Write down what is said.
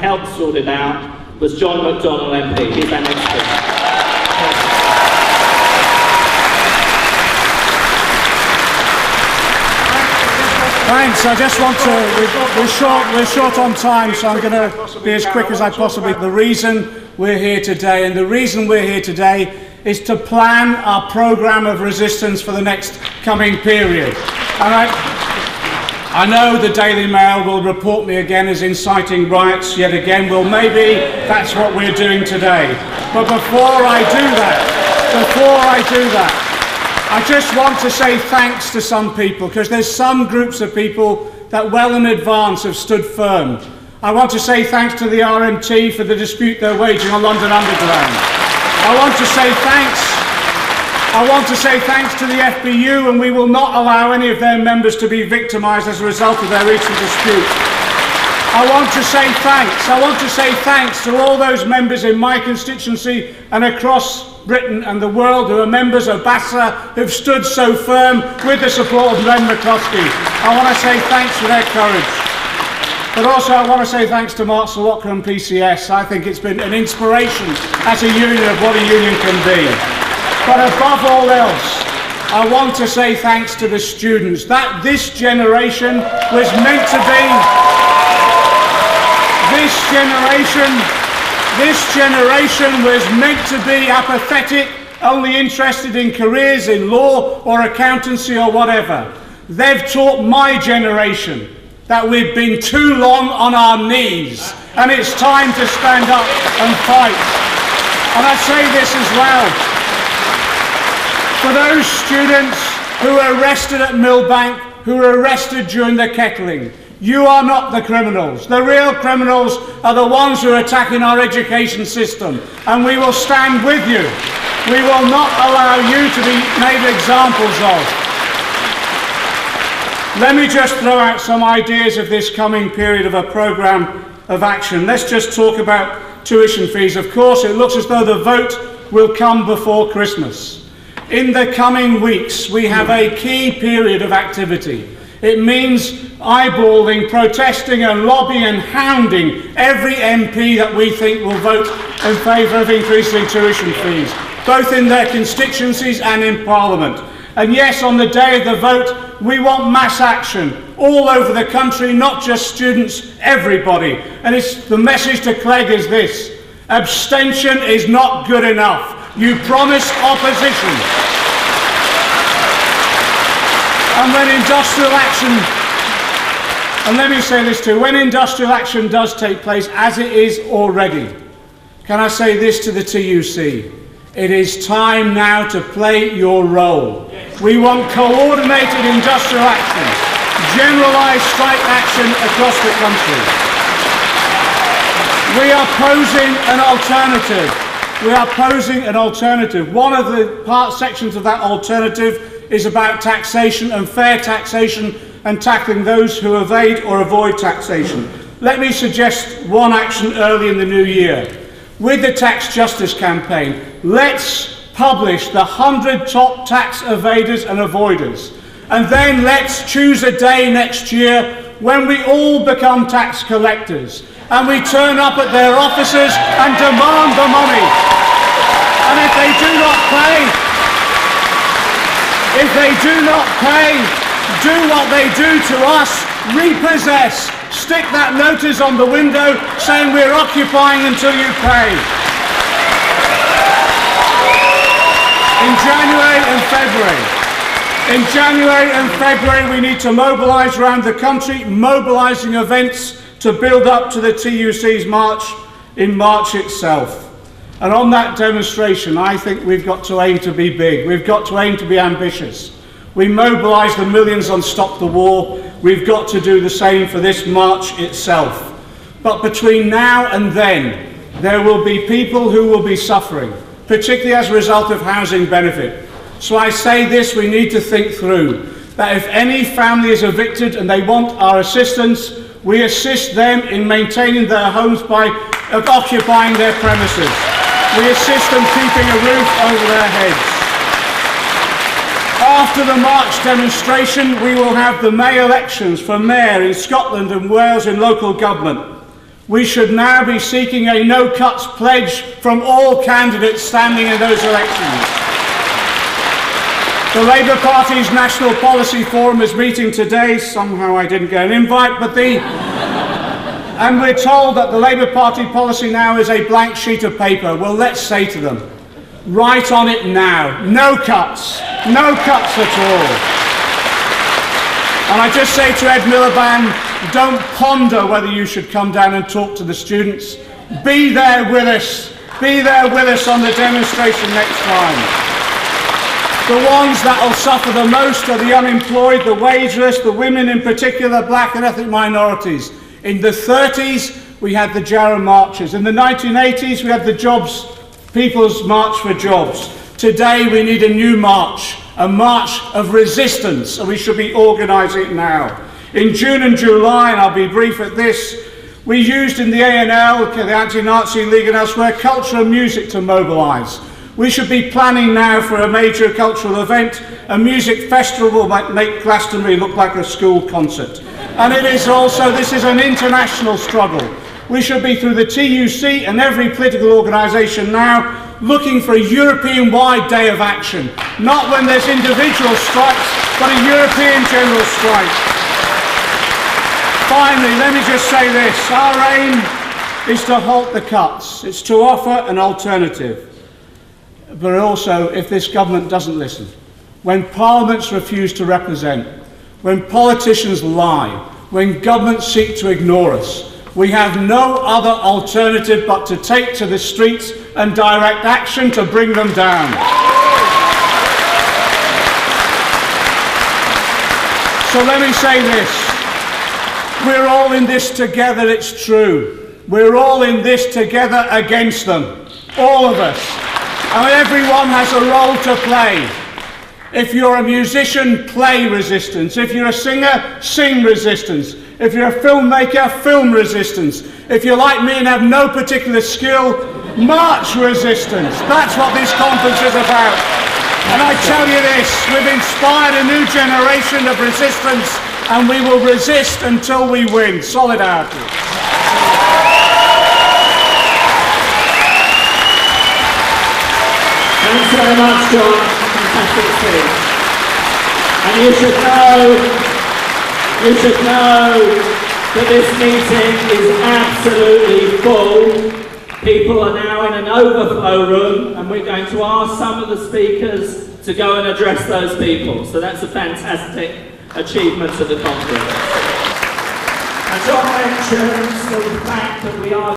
helped sort it out was John McDonnell MP. Here's our next speaker. Thanks. I just want to, we're short on time, so I'm going to be as quick as I possibly can. The reason we're here today, and the reason we're here today, is to plan our programme of resistance for the next coming period. And I know the Daily Mail will report me again as inciting riots yet again. Well, maybe that's what we're doing today. But before I do that, I just want to say thanks to some people, because there's some groups of people that well in advance have stood firm. I want to say thanks to the RMT for the dispute they're waging on London Underground. I want to say thanks to the FBU, and we will not allow any of their members to be victimised as a result of their recent dispute. I want to say thanks to all those members in my constituency and across Britain and the world who are members of BASA who've stood so firm with the support of Len McCloskey. I want to say thanks for their courage. But also I want to say thanks to Mark Sawalker and PCS. I think it's been an inspiration as a union of what a union can be. But above all else, I want to say thanks to the students. That this generation was meant to be. This generation was meant to be apathetic, only interested in careers in law or accountancy or whatever. They've taught my generation that we've been too long on our knees, and it's time to stand up and fight. And I say this as well. For those students who were arrested at Millbank, who were arrested during the kettling, you are not the criminals. The real criminals are the ones who are attacking our education system, and we will stand with you. We will not allow you to be made examples of. Let me just throw out some ideas of this coming period of a programme of action. Let's just talk about tuition fees. Of course, it looks as though the vote will come before Christmas. In the coming weeks, we have a key period of activity. It means eyeballing, protesting and lobbying and hounding every MP that we think will vote in favour of increasing tuition fees, both in their constituencies and in Parliament. And yes, on the day of the vote, we want mass action all over the country, not just students, everybody. And the message to Clegg is this: abstention is not good enough. You promised opposition. And when industrial action, and let me say this too, when industrial action does take place, as it is already, can I say this to the TUC? It is time now to play your role. We want coordinated industrial action, generalised strike action across the country. We are posing an alternative. One of the sections of that alternative is about taxation and fair taxation and tackling those who evade or avoid taxation. Let me suggest one action early in the new year. With the Tax Justice campaign, let's publish the 100 top tax evaders and avoiders. And then let's choose a day next year when we all become tax collectors and we turn up at their offices and demand the money. And if they do not pay, do what they do to us, repossess, stick that notice on the window saying we're occupying until you pay. In January and February, we need to mobilise around the country, mobilising events to build up to the TUC's march in March itself. And on that demonstration, I think we've got to aim to be big. We've got to aim to be ambitious. We mobilised the millions on Stop the War. We've got to do the same for this march itself. But between now and then, there will be people who will be suffering, particularly as a result of housing benefit. So I say this, we need to think through that if any family is evicted and they want our assistance, we assist them in maintaining their homes by occupying their premises. We assist them keeping a roof over their heads. After the March demonstration, we will have the May elections for mayor in Scotland and Wales in local government. We should now be seeking a no-cuts pledge from all candidates standing in those elections. The Labour Party's National Policy Forum is meeting today. Somehow I didn't get an invite, and we're told that the Labour Party policy now is a blank sheet of paper. Well, let's say to them, write on it now. No cuts. No cuts at all. And I just say to Ed Miliband, don't ponder whether you should come down and talk to the students. Be there with us. Be there with us on the demonstration next time. The ones that will suffer the most are the unemployed, the wageless, the women in particular, black and ethnic minorities. In the 30s, we had the Jarrah marches. In the 1980s, we had the People's March for Jobs. Today, we need a new march, a march of resistance, and we should be organising it now. In June and July, and I'll be brief at this, we used in the ANL, the Anti-Nazi League and elsewhere, culture and music to mobilise. We should be planning now for a major cultural event. A music festival might make Glastonbury look like a school concert. And it is also, this is an international struggle. We should be through the TUC and every political organisation now looking for a European-wide day of action. Not when there's individual strikes, but a European general strike. Finally, let me just say this. Our aim is to halt the cuts. It's to offer an alternative. But also, if this government doesn't listen, when parliaments refuse to represent, when politicians lie, when governments seek to ignore us, we have no other alternative but to take to the streets and direct action to bring them down. So let me say this. We're all in this together, it's true. We're all in this together against them. All of us. And everyone has a role to play. If you're a musician, play resistance. If you're a singer, sing resistance. If you're a filmmaker, film resistance. If you're like me and have no particular skill, march resistance. That's what this conference is about. And I tell you this, we've inspired a new generation of resistance, and we will resist until we win. Solidarity. Thanks very much, John. Fantastic speech. And you should know that this meeting is absolutely full. People are now in an overflow room, and we're going to ask some of the speakers to go and address those people. So that's a fantastic achievement of the conference. And John mentions the fact that we are